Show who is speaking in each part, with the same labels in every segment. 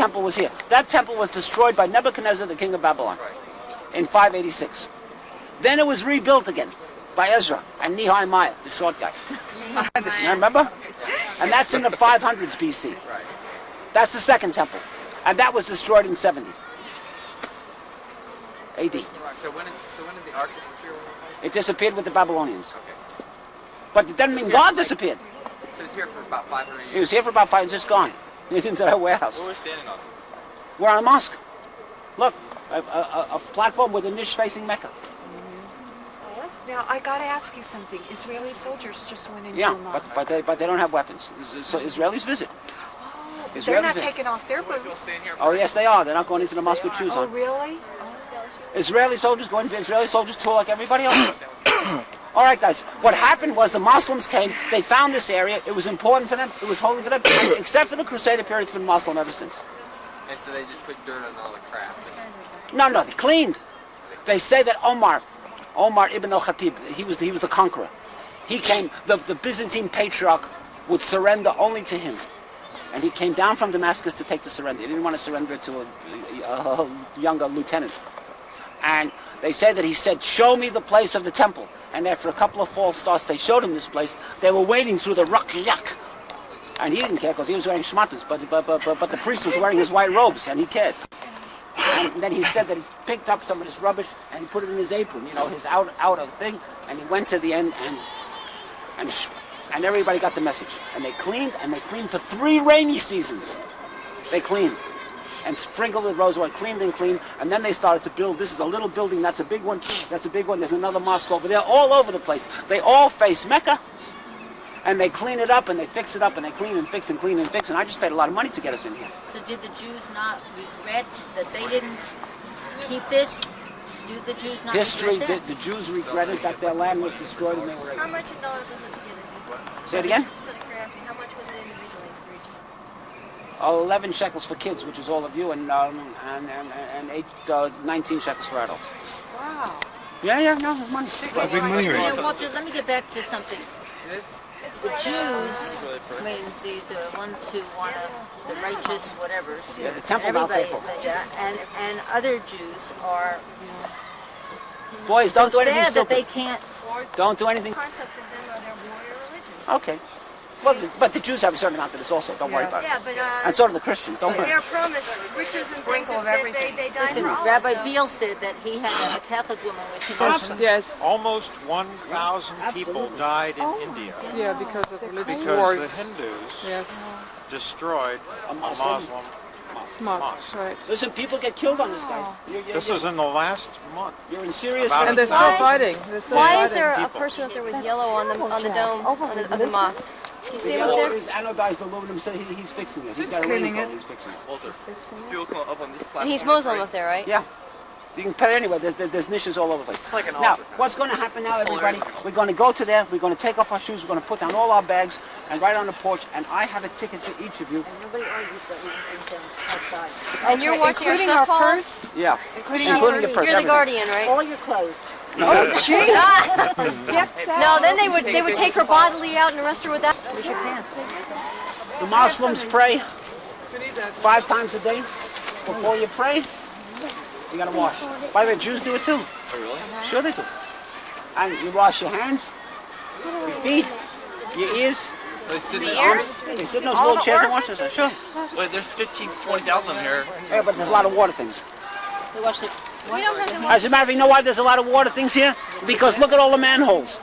Speaker 1: temple was here. That temple was destroyed by Nebuchadnezzar, the king of Babylon, in 586. Then it was rebuilt again by Ezra and Nehemiah, the short guy. Remember? And that's in the 500s BC. That's the second temple. And that was destroyed in 70 AD.
Speaker 2: So when did the ark disappear?
Speaker 1: It disappeared with the Babylonians.
Speaker 2: Okay.
Speaker 1: But it doesn't mean God disappeared.
Speaker 2: So it's here for about 500 years.
Speaker 1: He was here for about 5 years, just gone. He's into that warehouse.
Speaker 2: What are we standing on?
Speaker 1: We're on a mosque. Look, a platform with a niche facing Mecca.
Speaker 3: Now, I got to ask you something. Israeli soldiers just went into
Speaker 1: Yeah,
Speaker 3: a mosque.
Speaker 1: but they don't have weapons. So Israelis visit.
Speaker 3: Oh,
Speaker 1: Israelis
Speaker 3: they're not
Speaker 1: visit.
Speaker 3: taking off their
Speaker 2: We'll
Speaker 3: boots.
Speaker 2: stand here.
Speaker 1: Oh, yes, they are. They're not going into the mosque with shoes
Speaker 3: Oh,
Speaker 1: on.
Speaker 3: really?
Speaker 1: Israeli soldiers go into Israeli soldiers tour like everybody else. All right, guys. What happened was the Muslims came. They found this area. It was important for them. It was holy for them. And except for the Crusader period, it's been Muslim ever since.
Speaker 2: And so they just put dirt on all the crap.
Speaker 1: No, they cleaned. They say that Omar ibn al-Khatib, he was the conqueror. He came, the Byzantine patriarch would surrender only to him. And he came down from Damascus to take the surrender. He didn't want to surrender to a younger lieutenant. And they say that he said, "Show me the place of the temple." And after a couple of false starts, they showed him this place. They were wading through the Ruqyaq. And he didn't care because he was wearing shmatas, but the priest was wearing his white robes, and he cared. And then he said that he picked up some of this rubbish and he put it in his apron, his outer thing, and he went to the end and everybody got the message. And they cleaned for 3 rainy seasons. They cleaned and sprinkled with rose oil, cleaned, and then they started to build. This is a little building, that's a big one, there's another mosque over there, all over the place. They all face Mecca. And they clean it up and they fix it up and they clean and fix and clean and fix. And I just paid a lot of money to get us in here.
Speaker 4: So did the Jews not regret that they didn't keep this? Do the Jews not
Speaker 1: History,
Speaker 4: regret that?
Speaker 1: the Jews regretted that their land was destroyed and they were
Speaker 5: How
Speaker 1: able.
Speaker 5: much in dollars was it together?
Speaker 1: Say it again?
Speaker 5: Just out of curiosity, how much was it individually for each of us?
Speaker 1: 11 shekels for kids, which is all of you, and 19 shekels for adults.
Speaker 3: Wow.
Speaker 1: Yeah, no, money.
Speaker 6: It's a big money raise.
Speaker 4: Now, Walter, let me get back to something. The Jews, I mean, the ones who want the righteous whatevers,
Speaker 1: Yeah, the temple not
Speaker 4: everybody,
Speaker 1: faithful.
Speaker 4: and other Jews are
Speaker 1: Boys,
Speaker 4: so
Speaker 1: don't do anything
Speaker 4: sad that they
Speaker 1: stupid.
Speaker 4: can't.
Speaker 1: Don't do anything.
Speaker 5: The concept of them or their warrior religion.
Speaker 1: Okay. Well, but the Jews have a certain amount of this also. Don't worry about it.
Speaker 5: Yeah, but
Speaker 1: And so do the Christians. Don't worry.
Speaker 5: they are promised riches and things
Speaker 3: Sprinkle of
Speaker 5: that
Speaker 3: everything.
Speaker 5: they died
Speaker 4: Listen,
Speaker 5: for all
Speaker 4: Rabbi
Speaker 5: of us.
Speaker 4: Beal said that he had a Catholic woman with him.
Speaker 7: Yes.
Speaker 6: Almost 1,000 people died in India
Speaker 7: Yeah, because of religious
Speaker 6: because
Speaker 7: wars.
Speaker 6: the Hindus
Speaker 7: Yes.
Speaker 6: destroyed a Muslim
Speaker 7: Mosques, right.
Speaker 1: Listen, people get killed on this, guys.
Speaker 6: This is in the last month.
Speaker 1: You're in serious.
Speaker 6: About
Speaker 7: And they're still fighting. They're still
Speaker 5: Why is
Speaker 7: fighting.
Speaker 5: there a
Speaker 6: People.
Speaker 5: person up there with yellow on the dome of the mosque? Do you see him up
Speaker 1: Yellow
Speaker 5: there?
Speaker 1: is anodized aluminum, so he's fixing it. He's got a
Speaker 7: cleaning
Speaker 1: raincoat,
Speaker 7: it.
Speaker 1: he's fixing it.
Speaker 2: Walter, people come up on this platform.
Speaker 5: And he's Muslim up there, right?
Speaker 1: Yeah. You can pay anyway. There's niches all over the place.
Speaker 2: It's like an
Speaker 1: Now,
Speaker 2: altar.
Speaker 1: what's going to happen now, everybody? We're going to go to there. We're going to take off our shoes. We're going to put down all our bags and right on the porch. And I have a ticket to each of you.
Speaker 4: Nobody argues that we can bring them outside.
Speaker 5: And you're watching
Speaker 7: Including
Speaker 5: our
Speaker 7: our
Speaker 5: stuff, Paula?
Speaker 7: purse.
Speaker 1: Yeah.
Speaker 7: Including
Speaker 1: Including your
Speaker 7: our
Speaker 1: purse.
Speaker 5: You're the
Speaker 1: everything.
Speaker 5: guardian, right?
Speaker 4: All your clothes.
Speaker 5: No, then they would take her bodily out and arrest her with that.
Speaker 4: Where's your pants?
Speaker 1: The Muslims pray
Speaker 7: We need that.
Speaker 1: 5 times a day. Before you pray, you got to wash. By the way, Jews do it too.
Speaker 2: Oh, really?
Speaker 1: Sure they do. And you wash your hands, your feet, your ears,
Speaker 2: They sit
Speaker 1: your
Speaker 2: in
Speaker 1: arms. They sit in those little chairs and wash themselves. Sure.
Speaker 2: Wait, there's 15, 20,000 here.
Speaker 1: Yeah, but there's a lot of water things.
Speaker 4: They wash their.
Speaker 5: We don't have to
Speaker 1: As a matter of fact, you know why there's a lot of water things here? Because look at all the manholes.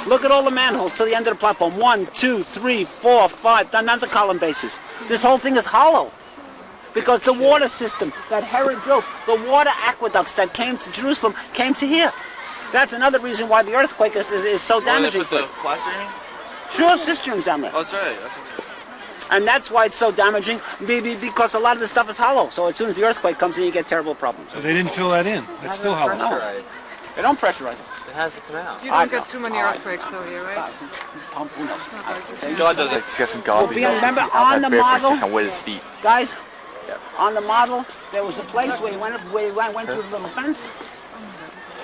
Speaker 1: Look at all the manholes to the end of the platform. 1, 2, 3, 4, 5. Not the column bases. This whole thing is hollow. Because the water system that Herod built, the water aqueducts that came to Jerusalem, came to here. That's another reason why the earthquake is so
Speaker 2: Where they
Speaker 1: damaging.
Speaker 2: put the plastering?
Speaker 1: Sure, cisterns down there.
Speaker 2: Oh, that's right. That's right.
Speaker 1: And that's why it's so damaging, because a lot of the stuff is hollow. So as soon as the earthquake comes in, you get terrible problems.
Speaker 6: So they didn't fill that in. It's still hollow.
Speaker 2: Right.
Speaker 1: They don't pressurize it.
Speaker 2: It has to come out.
Speaker 7: You
Speaker 1: I
Speaker 7: don't
Speaker 1: know.
Speaker 7: get too many earthquakes though here, right?
Speaker 1: Who knows?
Speaker 2: God does it.
Speaker 8: He's got some
Speaker 1: Well,
Speaker 8: godly.
Speaker 1: remember on the model,
Speaker 8: on with his feet.
Speaker 1: guys, on the model, there was a place where you went through the little fence,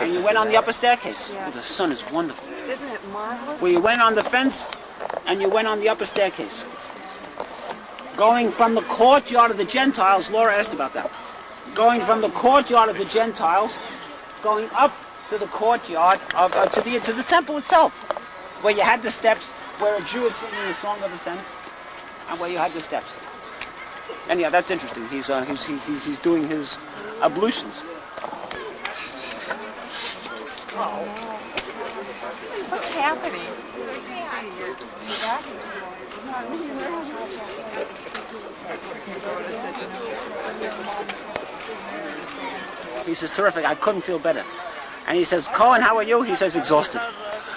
Speaker 1: and you went on the upper staircase. Oh, the sun is wonderful.
Speaker 3: Isn't it marvelous?
Speaker 1: Where you went on the fence, and you went on the upper staircase. Going from the courtyard of the Gentiles, Laura asked about that. Going from the courtyard of the Gentiles, going up to the courtyard of to the temple itself, where you had the steps, where a Jew is singing a song of ascent, and where you had the steps. And yeah, that's interesting. He's doing his ablutions.
Speaker 3: What's happening?
Speaker 1: He says, terrific, I couldn't feel better. And he says, Cohen, how are you? He says, exhausted.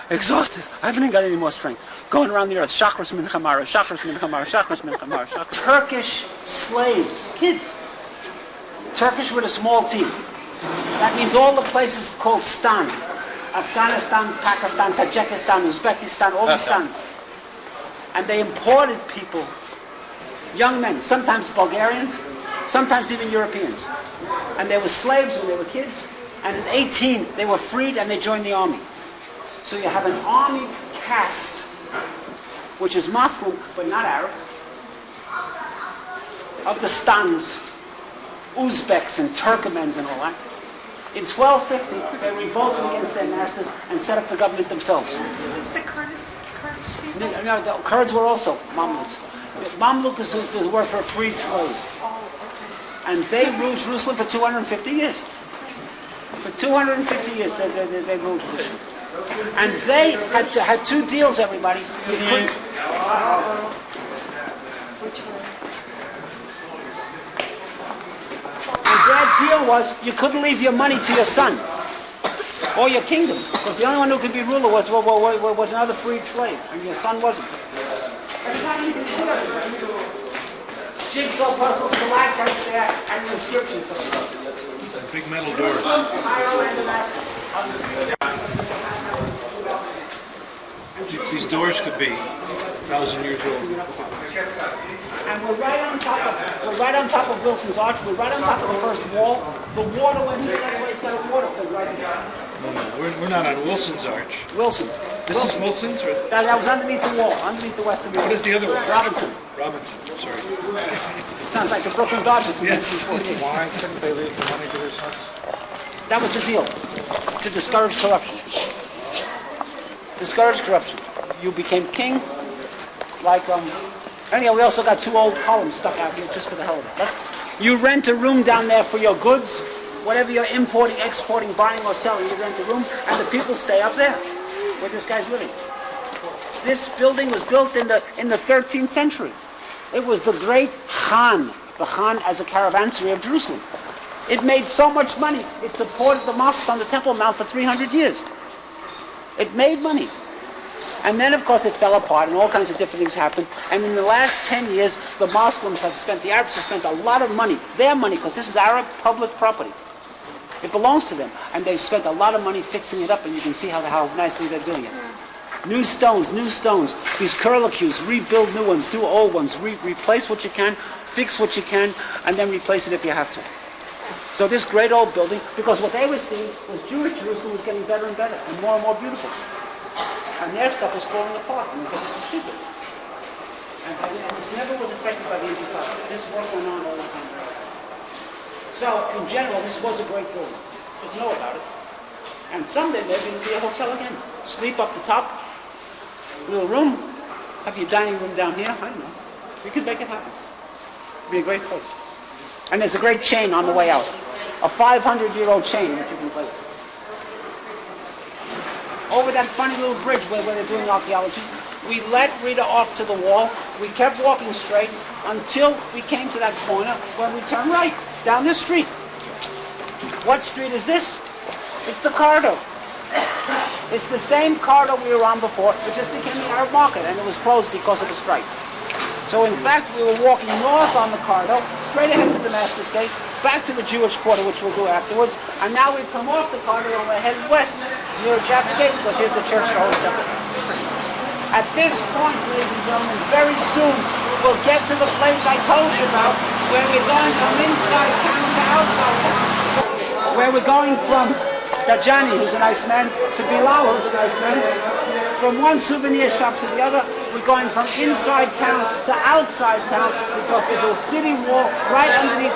Speaker 1: Exhausted. I haven't got any more strength. Going around the earth, Shachris min Chamara, Shachris min Chamara, Shachris min Chamara, Shachris. Turkish slaves, kids. Turkish with a small T. That means all the places called Stan. Afghanistan, Pakistan, Tajikistan, Uzbekistan, all the stans. And they imported people, young men, sometimes Bulgarians, sometimes even Europeans. And they were slaves when they were kids, and at 18 they were freed and they joined the army. So you have an army caste, which is Muslim but not Arab, of the stans, Uzbeks and Turkmens and all that. In 1250, they revolted against their masters and set up the government themselves.
Speaker 3: Is this the Kurdish people?
Speaker 1: No, the Kurds were also Mamluks. Mamluk is the word for a freed slave. And they ruled Jerusalem for 250 years. For 250 years, they ruled Jerusalem. And they had two deals, everybody. You couldn't, and their deal was you couldn't leave your money to your son or your kingdom, because the only one who could be ruler was another freed slave, and your son wasn't. It's not easy to do everybody. Jigsaw puzzles, stalactites there, and the inscriptions.
Speaker 6: Big metal doors.
Speaker 1: Cairo and Damascus.
Speaker 6: These doors could be 1,000 years old.
Speaker 1: And we're right on top of Wilson's Arch. We're right on top of the first wall. The water went here. That's why it's got a water thing right here.
Speaker 6: No, we're not on Wilson's Arch.
Speaker 1: Wilson.
Speaker 6: This is Wilson's? Or
Speaker 1: That was underneath the wall, underneath the western wall.
Speaker 6: what is the other one?
Speaker 1: Robinson.
Speaker 6: Robinson, sorry.
Speaker 1: Sounds like the Brooklyn Dodgers in
Speaker 6: Yes.
Speaker 1: 1948.
Speaker 6: Why couldn't they leave the money to their sons?
Speaker 1: That was the deal, to discourage corruption. Discourage corruption. You became king, like, anyhow, we also got two old columns stuck out here just for the hell of it. But you rent a room down there for your goods, whatever you're importing, exporting, buying or selling, you rent a room, and the people stay up there, where this guy's living. This building was built in the 13th century. It was the great Khan, the Khan as a caravansary of Jerusalem. It made so much money, it supported the mosques on the Temple Mount for 300 years. It made money. And then, of course, it fell apart and all kinds of different things happened. And in the last 10 years, the Muslims have spent, the Arabs have spent a lot of money, their money, because this is Arab public property. It belongs to them. And they've spent a lot of money fixing it up, and you can see how nicely they're doing it. New stones, these curlicues, rebuild new ones, do old ones, replace what you can, fix what you can, and then replace it if you have to. So this great old building, because what they were seeing was Jewish Jerusalem was getting better and better, and more beautiful. And their stuff was falling apart, and they said, this is stupid. And this never was affected by the Intifada. This work went on all the time. So, in general, this was a great building. Just know about it. And someday maybe it'll be a hotel again. Sleep up the top, little room, have your dining room down here, I don't know. We could make it happen. It'd be a great place. And there's a great chain on the way out. A 500-year-old chain that you can play with. Over that funny little bridge where they're doing archaeology, we let Rita off to the wall. We kept walking straight until we came to that corner where we turned right down this street. What street is this? It's the corridor. It's the same corridor we were on before. It just became the Arab market, and it was closed because of the strike. So in fact, we were walking north on the corridor, straight ahead to Damascus Gate, back to the Jewish quarter, which we'll do afterwards. And now we've come off the corridor and we're headed west near Jaffa Gate, because here's the Church of the Holy Sepulchre. At this point, ladies and gentlemen, very soon we'll get to the place I told you about, where we're going from inside town to outside town. Where we're going from Dajani, who's a nice man, to Bilal, who's a nice man, from one souvenir shop to the other, we're going from inside town to outside town because there's a city wall right underneath